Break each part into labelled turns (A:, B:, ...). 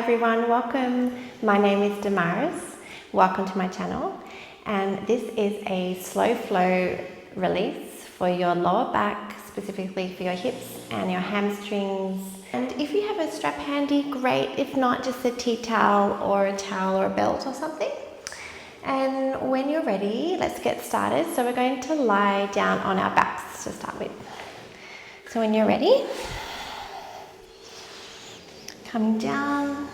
A: everyone, welcome. My name is Damaris. Welcome to my channel. And this is a slow flow release for your lower back, specifically for your hips and your hamstrings. And if you have a strap handy, great. If not, just a tea towel or a towel or a belt or something. And when you're ready, let's get started. So we're going to lie down on our backs to start with. So when you're ready, coming down,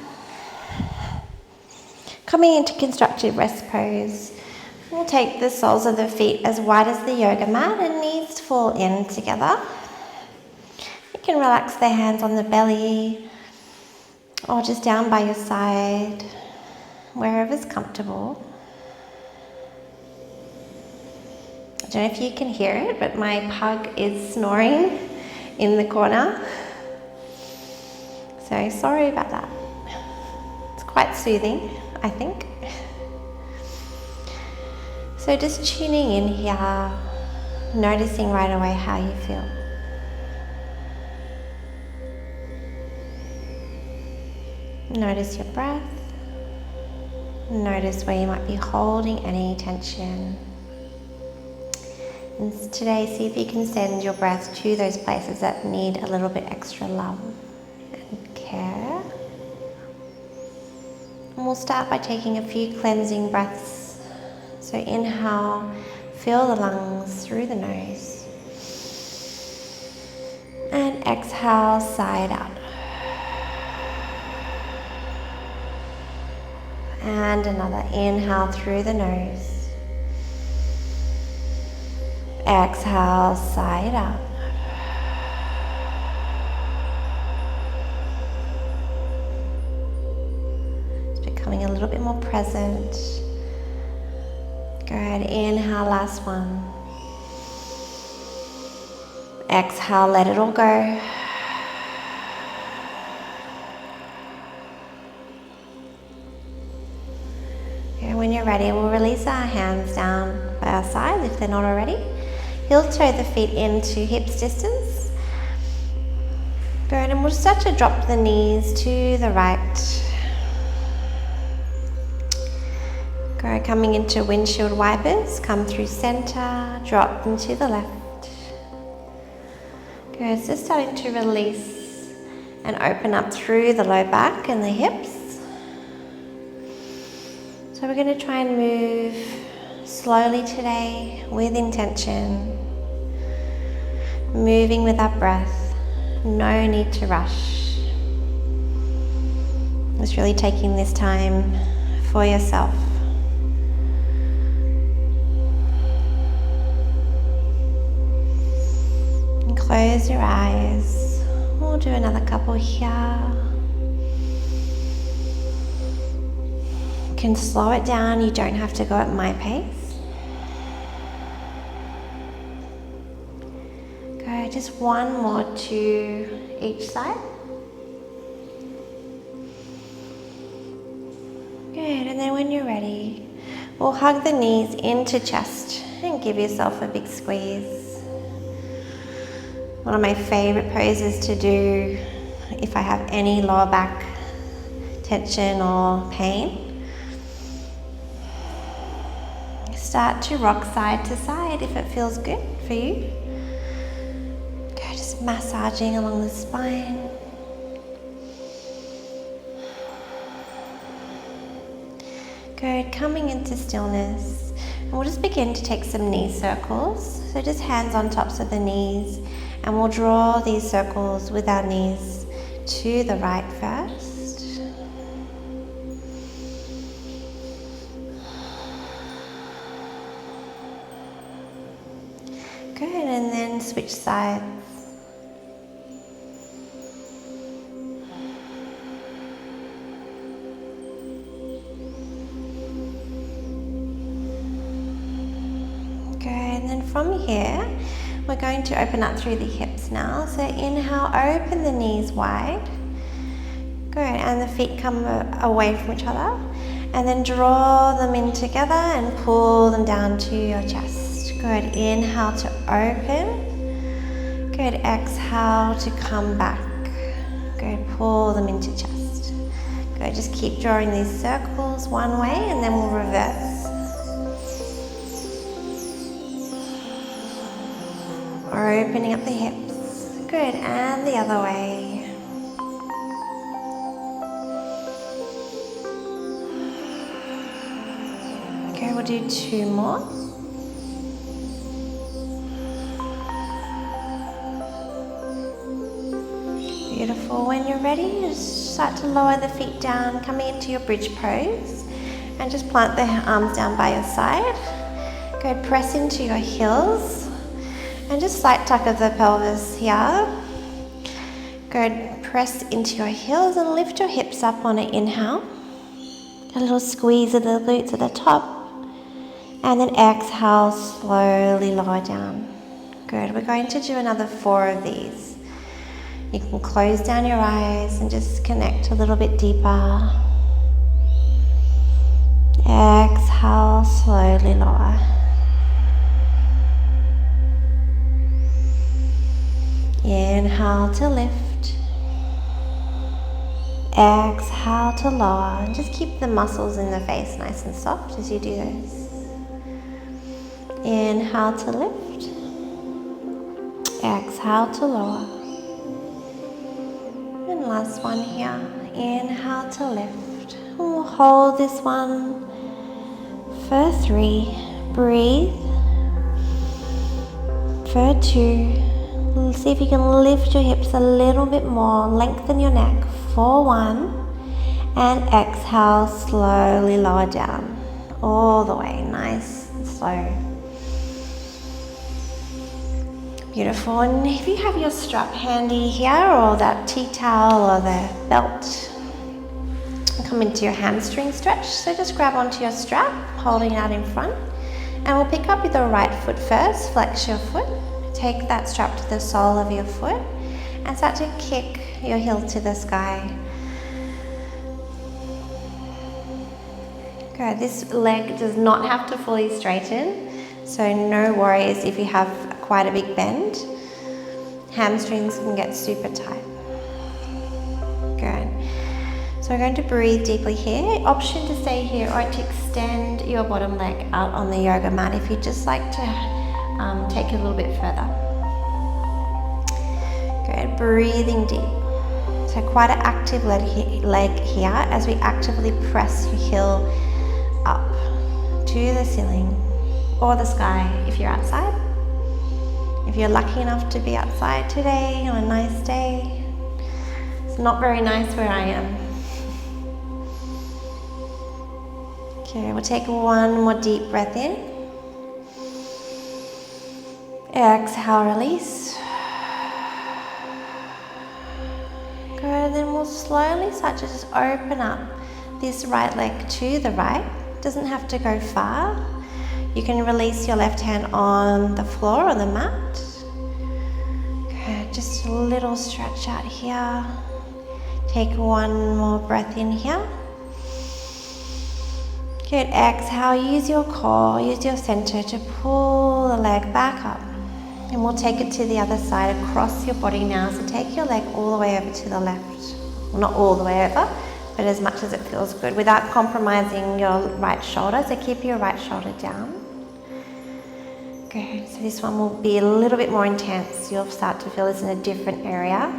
A: coming into constructive rest pose. We'll take the soles of the feet as wide as the yoga mat and knees fall in together. You can relax the hands on the belly or just down by your side, wherever's comfortable. I don't know if you can hear it, but my pug is snoring in the corner. So sorry about that. It's quite soothing, I think. So just tuning in here, noticing right away how you feel. Notice your breath. Notice where you might be holding any tension. And today, see if you can send your breath to those places that need a little bit extra love and care. And we'll start by taking a few cleansing breaths. So inhale, fill the lungs through the nose. And exhale, sigh it out. And another inhale through the nose. Exhale, sigh it out. It's becoming a little bit more present. Good. Inhale, last one. Exhale, let it all go. And when you're ready, we'll release our hands down by our sides if they're not already. Heel toe the feet into hips distance. Good, and we'll start to drop the knees to the right. Good, coming into windshield wipers, come through center, drop them to the left. Good, so starting to release and open up through the low back and the hips. So we're going to try and move slowly today with intention. Moving with our breath, no need to rush. Just really taking this time for yourself. And close your eyes. We'll do another couple here. You can slow it down, you don't have to go at my pace. Just one more to each side. Good, and then when you're ready, we'll hug the knees into chest and give yourself a big squeeze. One of my favorite poses to do if I have any lower back tension or pain. Start to rock side to side if it feels good for you. Massaging along the spine. Good, coming into stillness. And we'll just begin to take some knee circles. So just hands on tops of the knees, and we'll draw these circles with our knees to the right first. Good, and then switch sides. And then from here, we're going to open up through the hips now. So inhale, open the knees wide. Good, and the feet come away from each other. And then draw them in together and pull them down to your chest. Good, inhale to open. Good, exhale to come back. Good, pull them into chest. Good, just keep drawing these circles one way and then we'll reverse. Opening up the hips. Good, and the other way. Okay, we'll do 2 more. Beautiful. When you're ready, just start to lower the feet down, coming into your bridge pose, and just plant the arms down by your side. Good, press into your heels, and just slight tuck of the pelvis here. Good, press into your heels and lift your hips up on an inhale. A little squeeze of the glutes at the top, and then exhale, slowly lower down. Good, we're going to do another 4 of these. You can close down your eyes and just connect a little bit deeper. Exhale, slowly lower. Inhale to lift. Exhale to lower. And just keep the muscles in the face nice and soft as you do this. Inhale to lift. Exhale to lower. And last one here. Inhale to lift. And we'll hold this one for 3. Breathe. For 2. See if you can lift your hips a little bit more. Lengthen your neck for 1. And exhale, slowly lower down. All the way, nice and slow. Beautiful. And if you have your strap handy here, or that tea towel or the belt, come into your hamstring stretch. So just grab onto your strap, holding it out in front. And we'll pick up with the right foot first. Flex your foot. Take that strap to the sole of your foot and start to kick your heel to the sky. Good. This leg does not have to fully straighten, so no worries if you have quite a big bend. Hamstrings can get super tight. Good. So we're going to breathe deeply here. Option to stay here or to extend your bottom leg out on the yoga mat if you'd just like to take it a little bit further. Good, breathing deep. So quite an active leg here as we actively press your heel up to the ceiling or the sky if you're outside. If you're lucky enough to be outside today on a nice day. It's not very nice where I am. Okay, we'll take one more deep breath in. Exhale, release. Good, and then we'll slowly start to just open up this right leg to the right. Doesn't have to go far. You can release your left hand on the floor or the mat. Good, just a little stretch out here. Take one more breath in here. Good, exhale, use your core, use your center to pull the leg back up. And we'll take it to the other side across your body now. So take your leg all the way over to the left. Well, not all the way over, but as much as it feels good without compromising your right shoulder. So keep your right shoulder down. Good. So this one will be a little bit more intense. You'll start to feel this in a different area.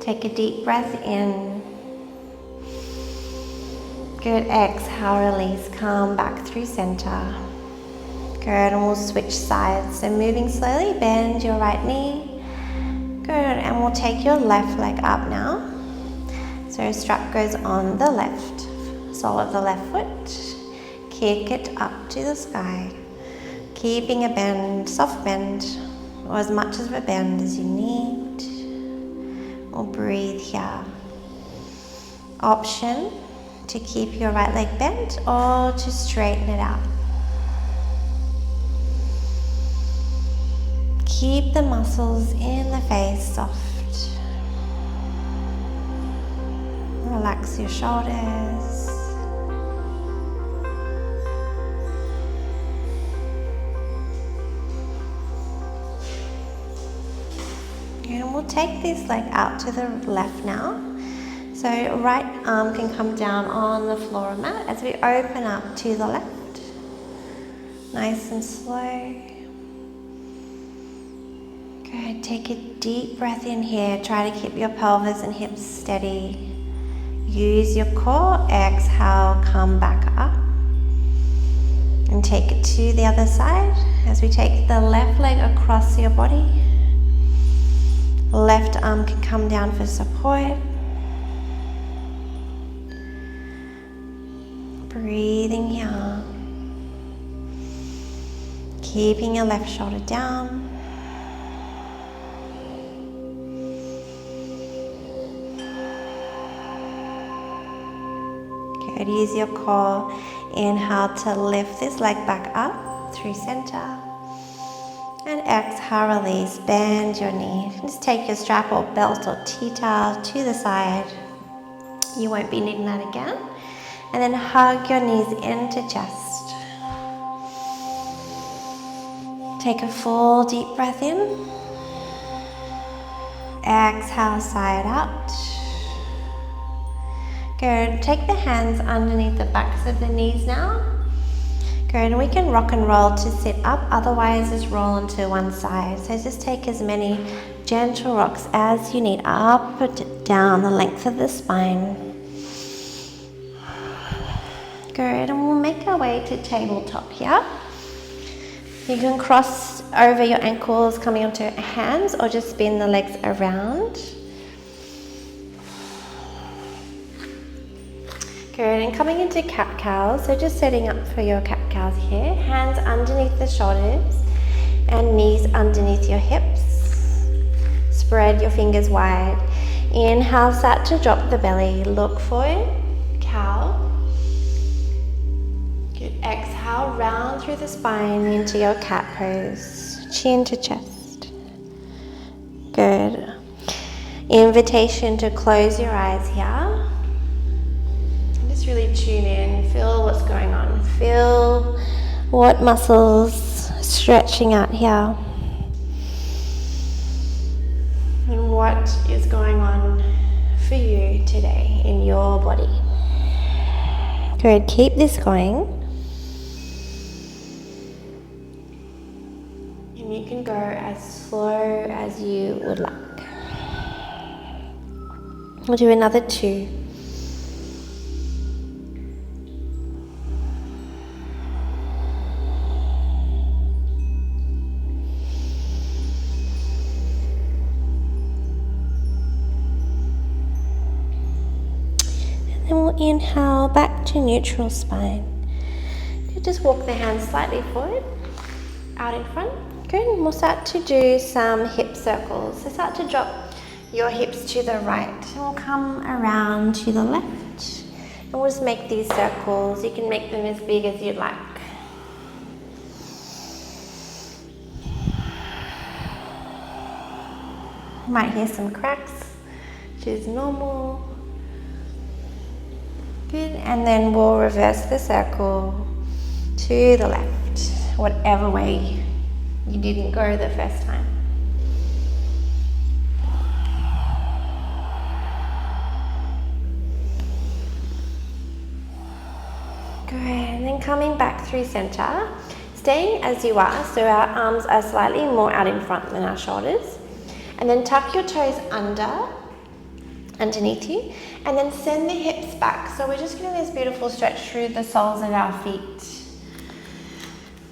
A: Take a deep breath in. Good. Exhale, release. Come back through center. Good, and we'll switch sides. So moving slowly, bend your right knee. Good, and we'll take your left leg up now. So strap goes on the left, sole of the left foot. Kick it up to the sky. Keeping a bend, soft bend, or as much of a bend as you need. We'll breathe here. Option to keep your right leg bent or to straighten it out. Keep the muscles in the face soft. Relax your shoulders. And we'll take this leg out to the left now. So right arm can come down on the floor mat as we open up to the left. Nice and slow. Good, take a deep breath in here. Try to keep your pelvis and hips steady. Use your core. Exhale, come back up. And take it to the other side as we take the left leg across your body. Left arm can come down for support. Breathing here. Keeping your left shoulder down. Good, use your core. Inhale to lift this leg back up through center. And exhale, release, bend your knee. Just take your strap or belt or tea towel to the side. You won't be needing that again. And then hug your knees into chest. Take a full deep breath in. Exhale, sigh it out. Good. Take the hands underneath the backs of the knees now. Good. And we can rock and roll to sit up. Otherwise, just roll onto one side. So just take as many gentle rocks as you need up or down the length of the spine. Good. And we'll make our way to tabletop here. You can cross over your ankles coming onto hands or just spin the legs around. Good, and coming into cat-cows, so just setting up for your cat-cows here. Hands underneath the shoulders and knees underneath your hips. Spread your fingers wide. Inhale, start to drop the belly. Look forward, cow. Good, exhale, round through the spine into your cat pose. Chin to chest. Good. Invitation to close your eyes here. Just really tune in, feel what's going on. Feel what muscles stretching out here. And what is going on for you today in your body. Good, keep this going. And you can go as slow as you would like. We'll do another 2. And then we'll inhale back to neutral spine. Just walk the hands slightly forward, out in front. Good, and we'll start to do some hip circles. So start to drop your hips to the right. And we'll come around to the left. And we'll just make these circles. You can make them as big as you'd like. You might hear some cracks, which is normal. Good, and then we'll reverse the circle to the left, whatever way you didn't go the first time. Good, and then coming back through center, staying as you are, so our arms are slightly more out in front than our shoulders. And then tuck your toes underneath you, and then send the hips back. So we're just getting this beautiful stretch through the soles of our feet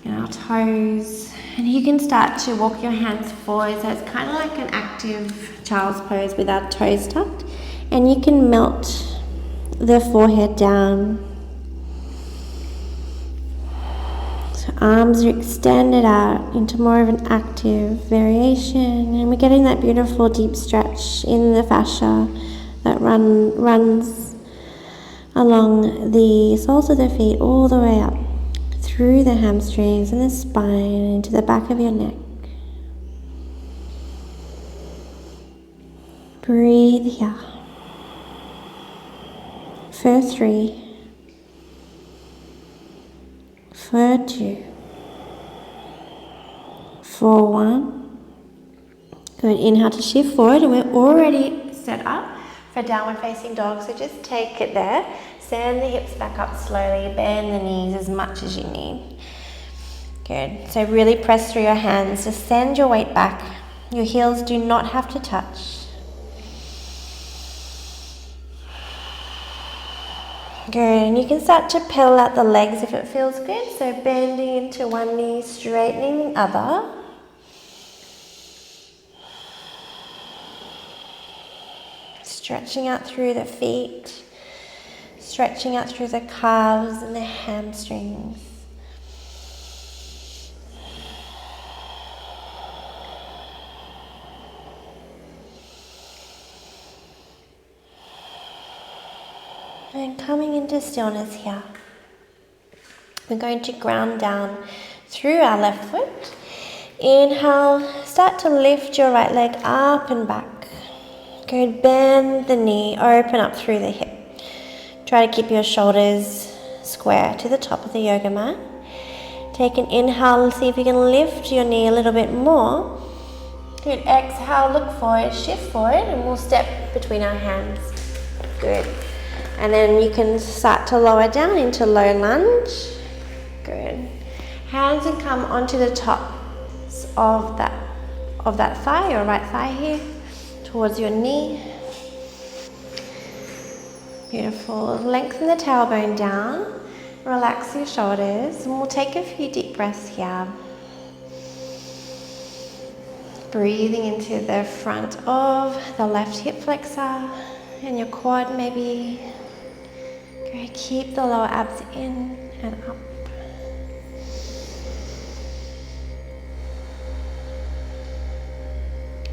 A: and our toes. And you can start to walk your hands forward, so it's kind of like an active child's pose with our toes tucked. And you can melt the forehead down. So arms are extended out into more of an active variation, and we're getting that beautiful deep stretch in the fascia that runs along the soles of the feet all the way up through the hamstrings and the spine into the back of your neck. Breathe here. For 3, for 2, for 1. Good, inhale to shift forward, and we're already set up for downward facing dog. So just take it there. Send the hips back up slowly. Bend the knees as much as you need. Good. So really press through your hands. Just send your weight back. Your heels do not have to touch. Good, and you can start to pedal out the legs if it feels good. So bending into one knee, straightening the other. Stretching out through the feet. Stretching out through the calves and the hamstrings. And coming into stillness here, we're going to ground down through our left foot. Inhale, start to lift your right leg up and back. Good, bend the knee, open up through the hip. Try to keep your shoulders square to the top of the yoga mat. Take an inhale and see if you can lift your knee a little bit more. Good, exhale, look forward, shift forward, and we'll step between our hands. Good. And then you can start to lower down into low lunge. Good. Hands can come onto the tops of that thigh, your right thigh here, towards your knee. Beautiful. Lengthen the tailbone down. Relax your shoulders. And we'll take a few deep breaths here. Breathing into the front of the left hip flexor and your quad maybe. Great. Keep the lower abs in and up.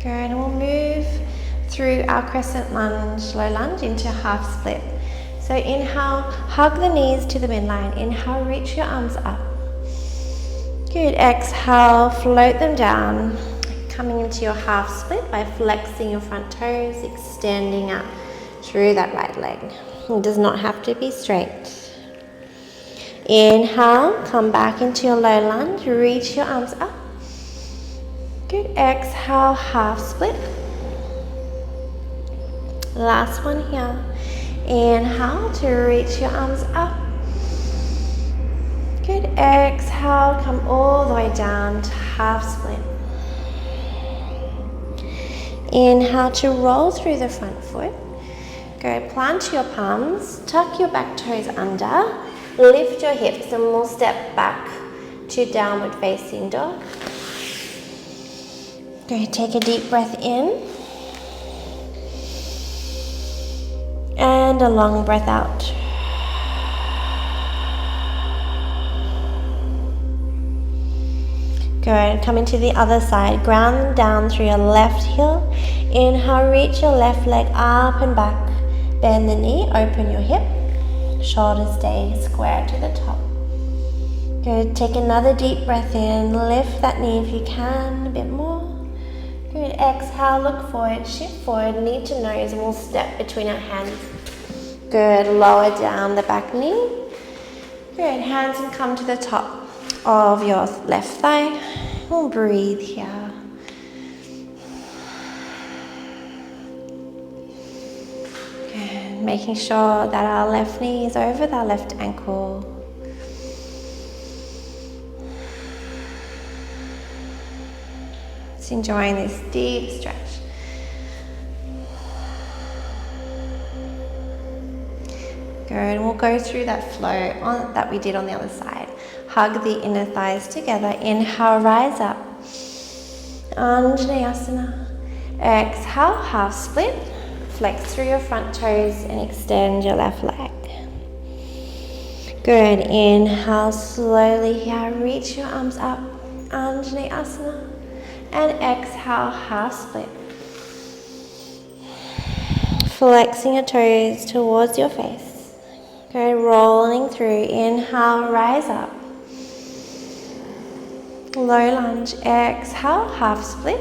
A: Good. And we'll move through our crescent lunge, low lunge into half split. So inhale, hug the knees to the midline. Inhale, reach your arms up. Good. Exhale, float them down. Coming into your half split by flexing your front toes, extending out through that right leg. It does not have to be straight. Inhale, come back into your low lunge, reach your arms up. Good, exhale, half split. Last one here. Inhale to reach your arms up. Good, exhale, come all the way down to half split. Inhale to roll through the front foot. Go, plant your palms, tuck your back toes under, lift your hips, and we'll step back to downward facing dog. Go, take a deep breath in. And a long breath out. Good, come into the other side, ground down through your left heel. Inhale, reach your left leg up and back. Bend the knee, open your hip. Shoulders stay square to the top. Good, take another deep breath in. Lift that knee if you can, a bit more. Good, exhale, look forward, shift forward, knee to nose, and we'll step between our hands. Good, lower down the back knee. Good, hands can come to the top of your left thigh. We'll breathe here. Making sure that our left knee is over our left ankle. Just enjoying this deep stretch. Good, and we'll go through that flow that we did on the other side. Hug the inner thighs together. Inhale, rise up. Anjaneyasana. Exhale, half split. Flex through your front toes and extend your left leg. Good. Inhale slowly here. Reach your arms up. Anjaneyasana. And exhale, half split. Flexing your toes towards your face. Good. Rolling through. Inhale, rise up. Low lunge. Exhale, half split.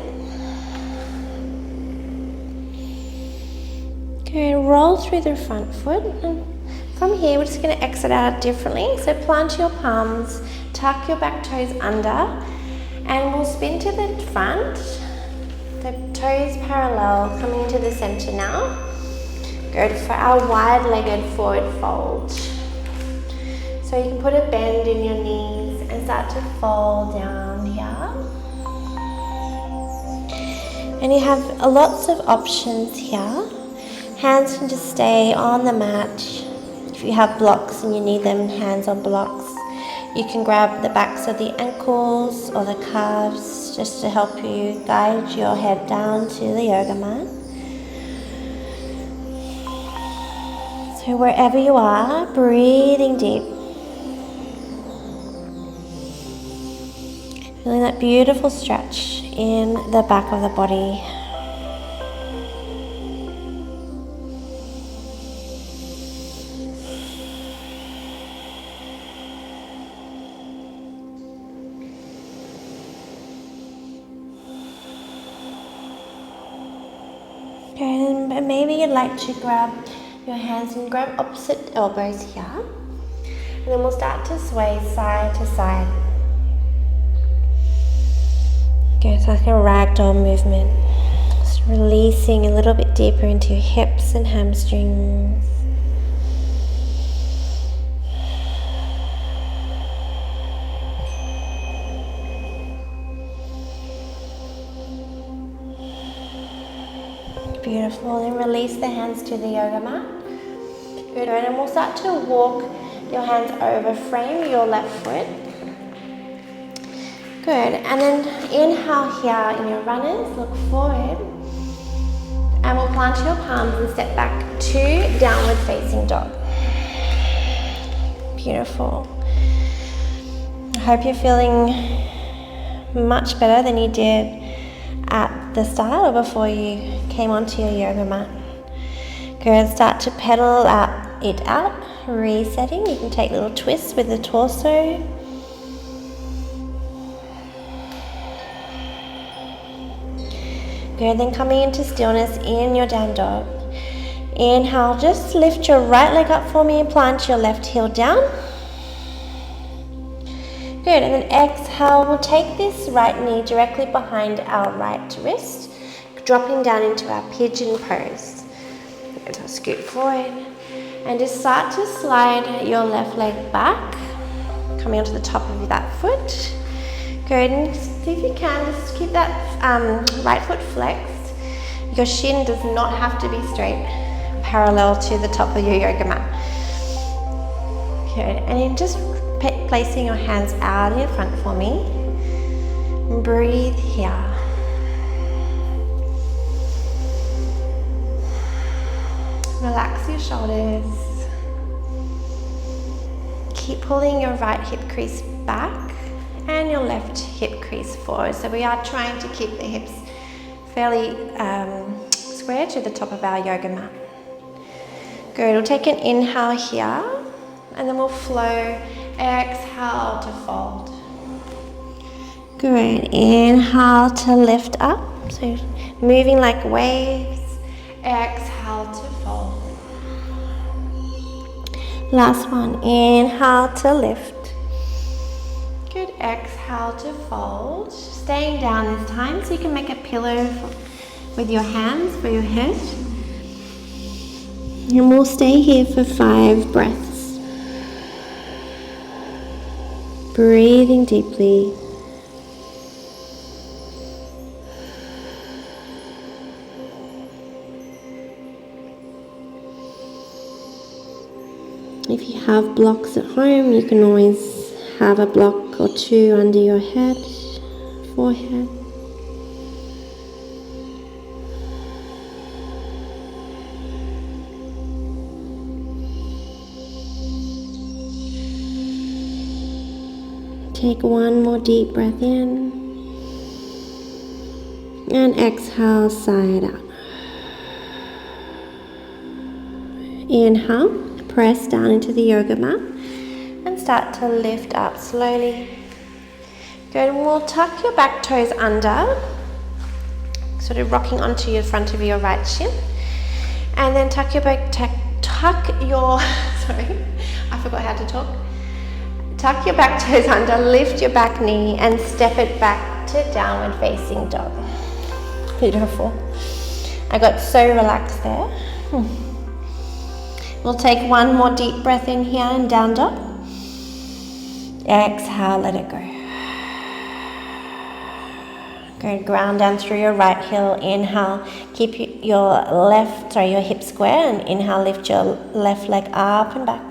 A: Okay, roll through the front foot, and from here we're just going to exit out differently. So plant your palms, tuck your back toes under, and we'll spin to the front. The toes parallel, coming into the center now. Good. For our wide-legged forward fold. So you can put a bend in your knees and start to fold down here. And you have lots of options here. Hands can just stay on the mat. If you have blocks and you need them, hands on blocks. You can grab the backs of the ankles or the calves just to help you guide your head down to the yoga mat. So wherever you are, breathing deep. Feeling that beautiful stretch in the back of the body. Okay, and maybe you'd like to grab your hands and grab opposite elbows here. And then we'll start to sway side to side. Okay, it's like a ragdoll movement. Just releasing a little bit deeper into your hips and hamstrings. Beautiful. Then release the hands to the yoga mat. Good. And we'll start to walk your hands over, frame your left foot. Good. And then inhale here in your runners, look forward. And we'll plant your palms and step back to downward facing dog. Beautiful. I hope you're feeling much better than you did at the start or before you came onto your yoga mat. Good. Start to pedal it out, resetting. You can take little twists with the torso. Good. Then coming into stillness in your down dog. Inhale, just lift your right leg up for me and plant your left heel down. Good. And then exhale, we'll take this right knee directly behind our right wrist, dropping down into our pigeon pose. Good. So scoot forward and just start to slide your left leg back, coming onto the top of that foot. Good. And see if you can, just keep that right foot flexed. Your shin does not have to be straight, parallel to the top of your yoga mat. Good. And then just placing your hands out in front for me. Breathe here. Relax your shoulders. Keep pulling your right hip crease back and your left hip crease forward. So we are trying to keep the hips fairly square to the top of our yoga mat. Good. We'll take an inhale here and then we'll flow. Exhale to fold. Good. Inhale to lift up. So moving like waves. Exhale to fold. Last one. Inhale to lift. Good. Exhale to fold. Staying down this time so you can make a pillow with your hands for your head. And we'll stay here for 5 breaths. Breathing deeply. If you have blocks at home, you can always have a block or 2 under your head, forehead. Take one more deep breath in and exhale, sigh it out. Inhale, press down into the yoga mat and start to lift up slowly. Good, and we'll tuck your back toes under, sort of rocking onto your front of your right shin, and then tuck your sorry, I forgot how to talk. Tuck your back toes under, lift your back knee and step it back to downward facing dog. Beautiful. I got so relaxed there. We'll take one more deep breath in here and down dog. Exhale, let it go. Good, ground down through your right heel. Inhale, keep your hip square, and inhale, lift your left leg up and back.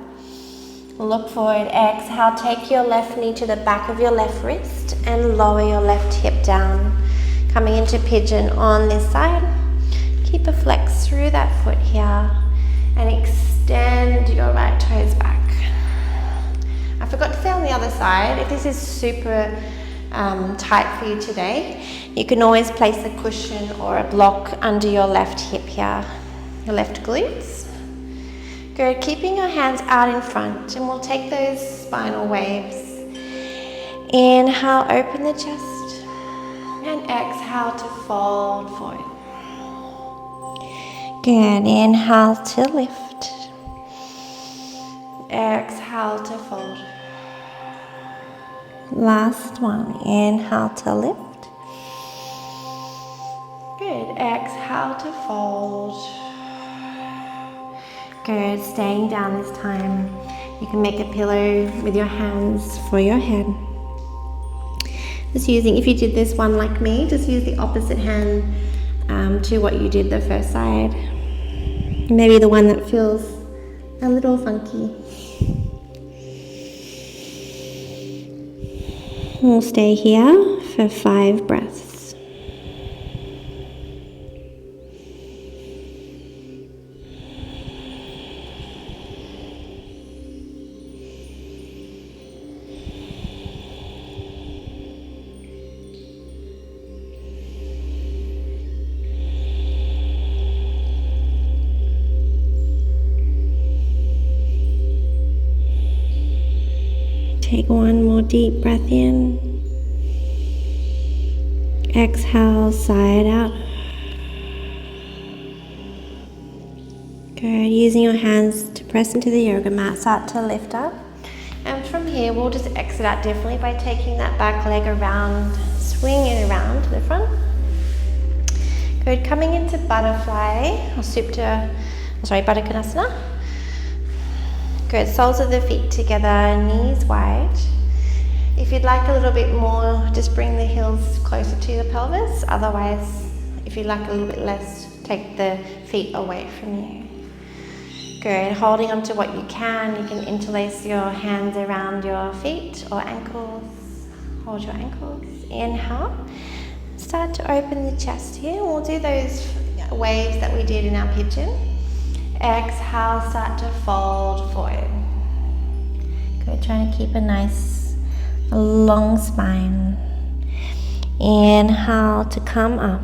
A: Look forward, exhale, take your left knee to the back of your left wrist and lower your left hip down. Coming into pigeon on this side. Keep a flex through that foot here and extend your right toes back. I forgot to say on the other side, if this is super tight for you today, you can always place a cushion or a block under your left hip here, your left glutes. Good, keeping your hands out in front, and we'll take those spinal waves. Inhale, open the chest, and exhale to fold forward. Good, inhale to lift, exhale to fold. Last one, inhale to lift. Good, exhale to fold. Good, staying down this time. You can make a pillow with your hands for your head. Just using, if you did this one like me, just use the opposite hand to what you did the first side. Maybe the one that feels a little funky. We'll stay here for 5 breaths. Take one more deep breath in. Exhale, side out. Good. Using your hands to press into the yoga mat, start to lift up. And from here, we'll just exit out differently by taking that back leg around, swing it around to the front. Good. Coming into butterfly or Baddha Konasana. Good, soles of the feet together, knees wide. If you'd like a little bit more, just bring the heels closer to the pelvis. Otherwise, if you'd like a little bit less, take the feet away from you. Good, holding on to what you can interlace your hands around your feet or ankles. Hold your ankles. Inhale. Start to open the chest here. We'll do those waves that we did in our pigeon. Exhale, start to fold forward. Good, trying to keep a nice long spine. Inhale to come up.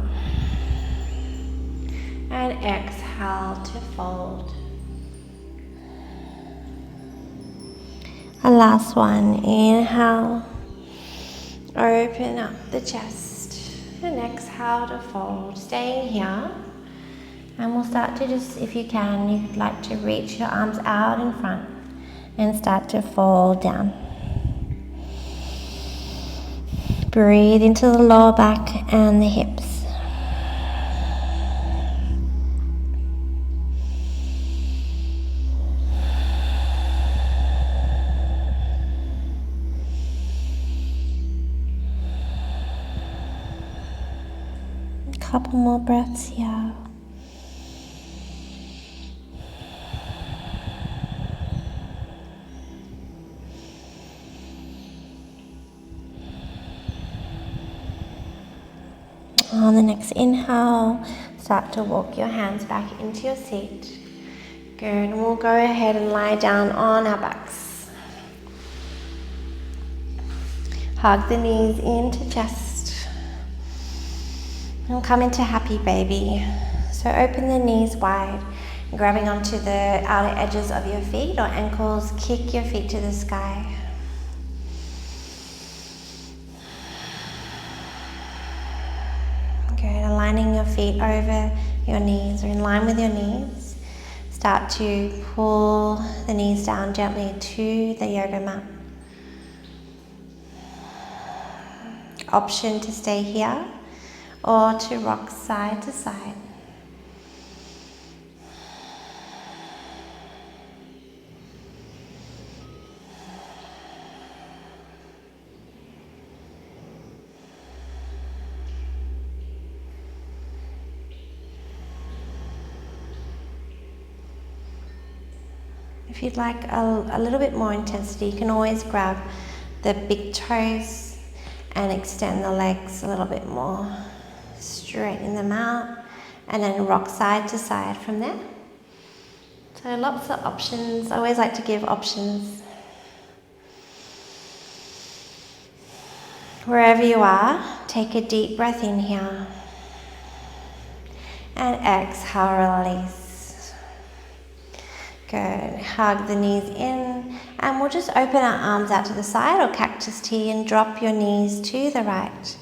A: And exhale to fold. And last one, inhale. Open up the chest. And exhale to fold. Staying here. And we'll start to just, if you can, you'd like to reach your arms out in front and start to fold down. Breathe into the lower back and the hips. A couple more breaths here. On the next inhale, start to walk your hands back into your seat. Good, and we'll go ahead and lie down on our backs. Hug the knees into chest. And come into happy baby. So open the knees wide, grabbing onto the outer edges of your feet or ankles, kick your feet to the sky. Good, aligning your feet over your knees or in line with your knees. Start to pull the knees down gently to the yoga mat. Option to stay here or to rock side to side. If you'd like a little bit more intensity, you can always grab the big toes and extend the legs a little bit more. Straighten them out and then rock side to side from there. So lots of options. I always like to give options. Wherever you are, take a deep breath in here. And exhale, release. Good. Hug the knees in. And we'll just open our arms out to the side or cactus T and drop your knees to the right.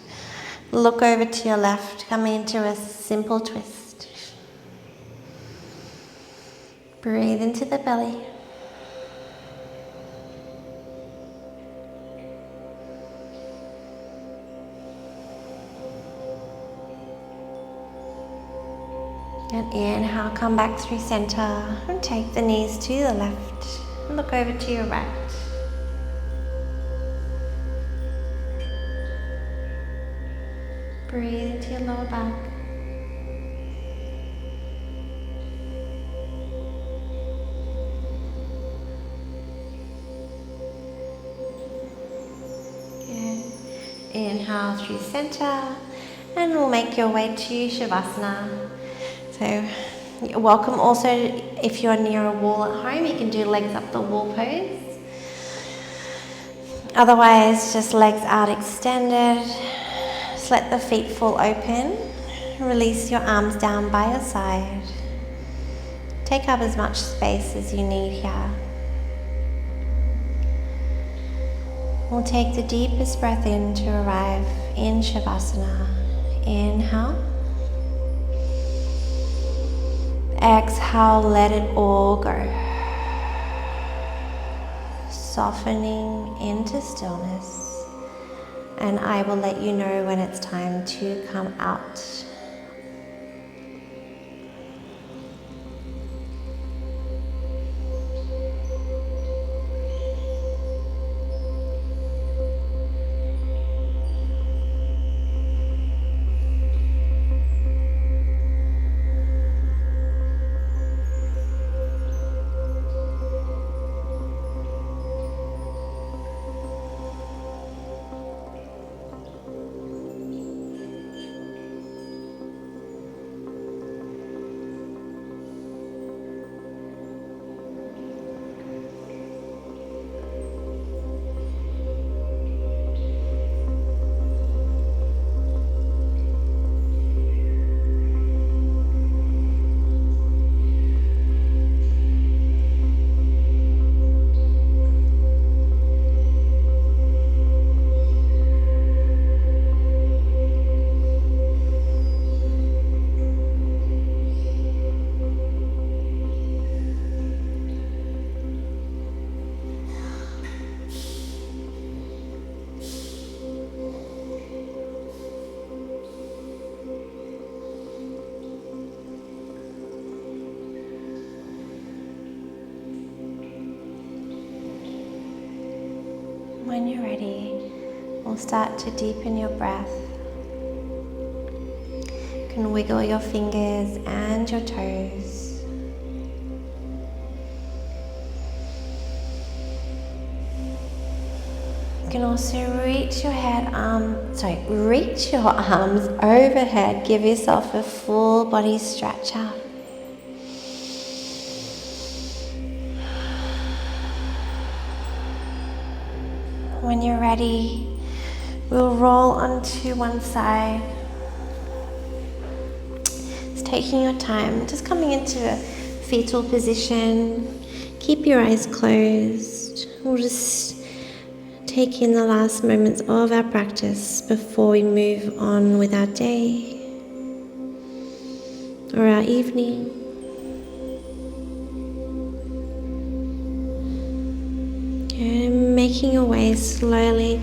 A: Look over to your left, coming into a simple twist. Breathe into the belly. And inhale, come back through center and take the knees to the left. And look over to your right. Breathe into your lower back. Good. Inhale through center and we'll make your way to Shavasana. So you're welcome also, if you're near a wall at home, you can do legs up the wall pose. Otherwise, just legs out extended. Just let the feet fall open. Release your arms down by your side. Take up as much space as you need here. We'll take the deepest breath in to arrive in Shavasana. Inhale. Exhale, let it all go. Softening into stillness. And I will let you know when it's time to come out. When you're ready, we'll start to deepen your breath. You can wiggle your fingers and your toes. You can also reach your arms overhead. Give yourself a full body stretch out. When you're ready, we'll roll onto one side. Just taking your time, just coming into a fetal position. Keep your eyes closed. We'll just take in the last moments of our practice before we move on with our day or our evening. And making your way slowly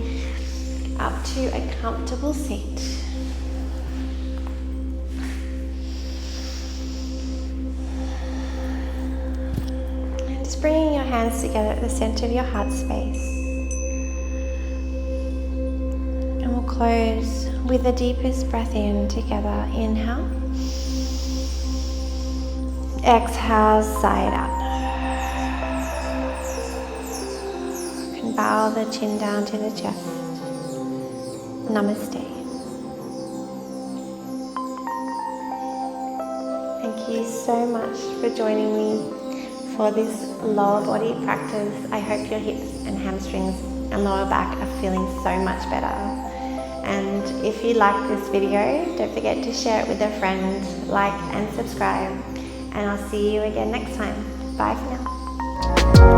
A: up to a comfortable seat. And just bringing your hands together at the center of your heart space. And we'll close with the deepest breath in together. Inhale. Exhale, side out. bow the chin down to the chest. Namaste. Thank you so much for joining me for this lower body practice. I hope your hips and hamstrings and lower back are feeling so much better. And if you like this video, don't forget to share it with a friend, like and subscribe. And I'll see you again next time. Bye for now.